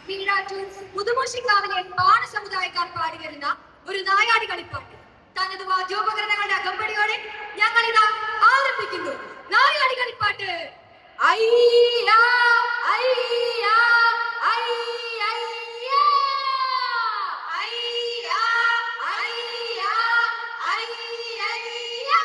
മീനാറ്റൂർ പുതുമോശിക്കാവിലെ പാണ സമുദായക്കാർ പാടിവരുന്ന ഒരു നായാടി കളിപ്പാട്ട് തനത് വാദ്യോപകരണങ്ങളുടെ അകമ്പടിയോടെ ഞങ്ങൾ ഇതാ ആരംഭിക്കുന്നു. നായാടി കളിപ്പാട്ട്. അയ്യാ അയ്യാ അയ്യാ അയ്യാ അയ്യാ അയ്യാ.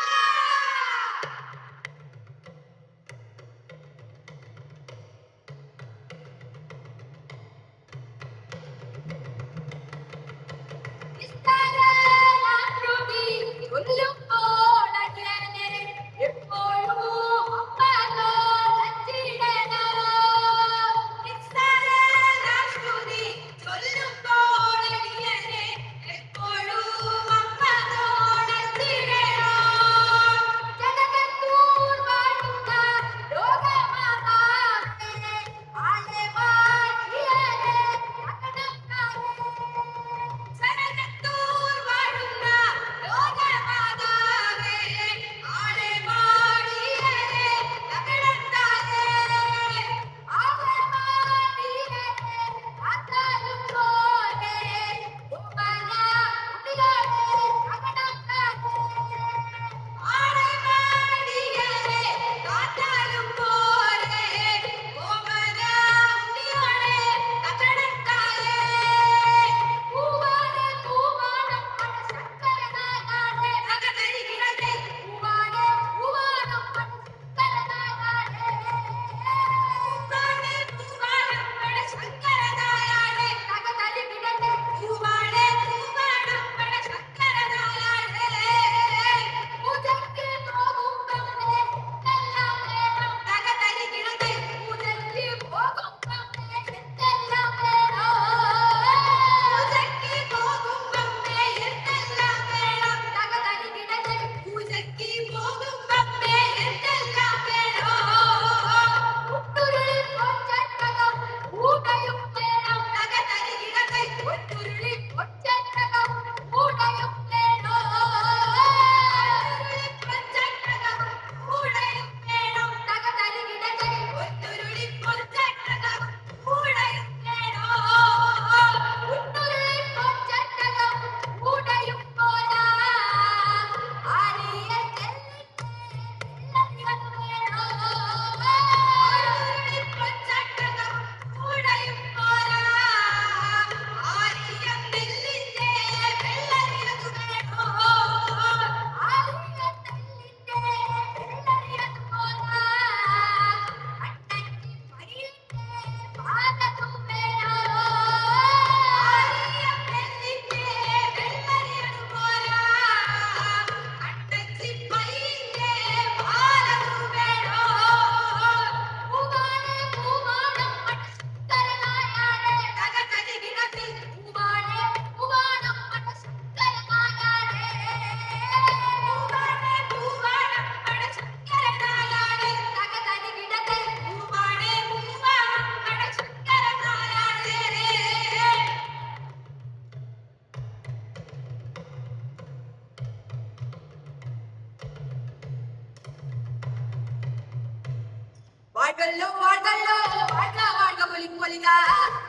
வாழ்கல்லோ வாழ்கல்லோ வாழ்க வாழ்க பொலிக்கு பொலிகா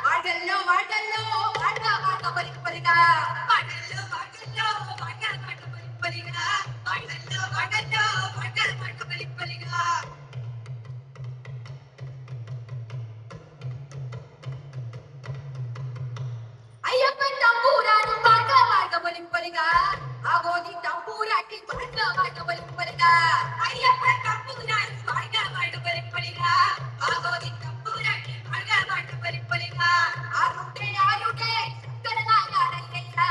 வாழ்கல்லோ வாழ்கல்லோ வாழ்க வாழ்க பொலிக்கு பொலிகா வாழ்கல்லோ வாழ்கல்லோ வாழ்க வாழ்க பொலிக்கு பொலிகா வாழ்கல்லோ வாழ்கல்லோ வாழ்க வாழ்க பொலிக்கு பொலிகா. ஐயப்பன் தம்பூரானும் வாழ்க வாழ்க பொலிக்கு பொலிகா ஆகோதி தம்பூராட்டி வாழ்க வாழ்க பொலிக்கு பொலிகா ஐயப்பன் தம்பூரானும் வாழ்க வாழ்க பொலிக்கு பொலிகா ஆகோதி தம்பூராட்டி வாழ்க வாழ்க பொலிக்கு பொலிகா ஆருடே ஆருடே சக்கரநாயகனையா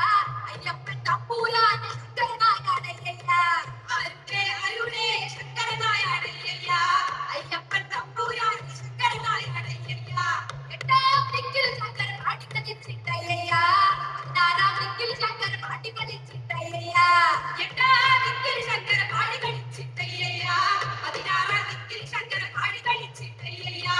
ஐயப்பன் தம்பூரான் சக்கரநாயகனையா ஆருடே ஆருடே சக்கரநாயகனையா ஐயப்பன் தம்பூரான் சக்கரநாயகனையா எட்டாம் திக்கில் சக்கர பாட்டிகளின் சிட்டையா நாலாம் திக்கில் சக்கர பாட்டிகளின் சிட்டையா எட்டாம் திக்கில் சக்கர பாட்டிகளின் சிட்டையா பதினாறாம் திக்கில் சக்கர பாட்டிகளின் சிட்டையா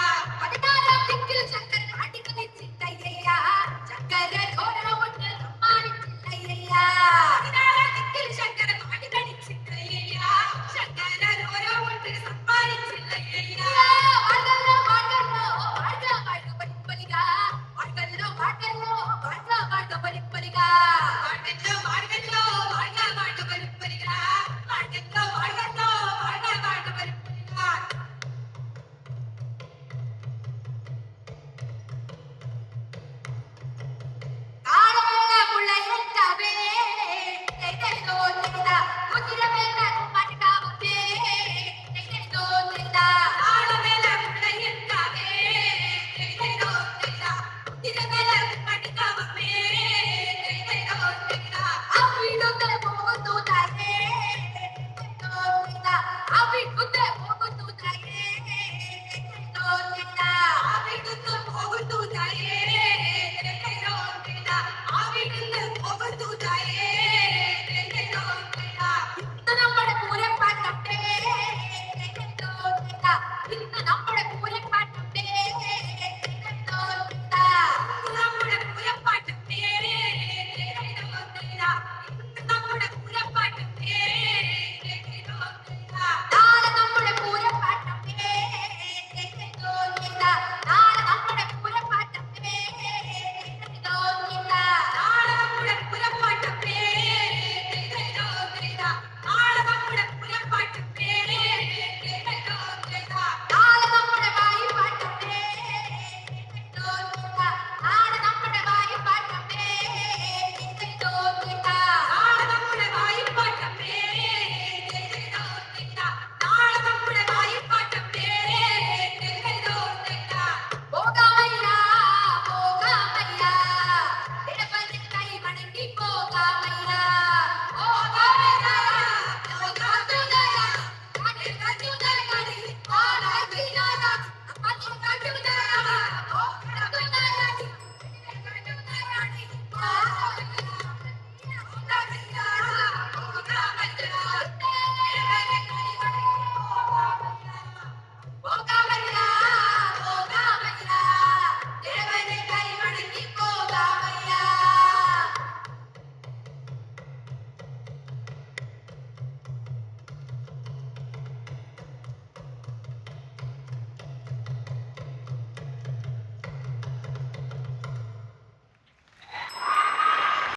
குதிரை மேல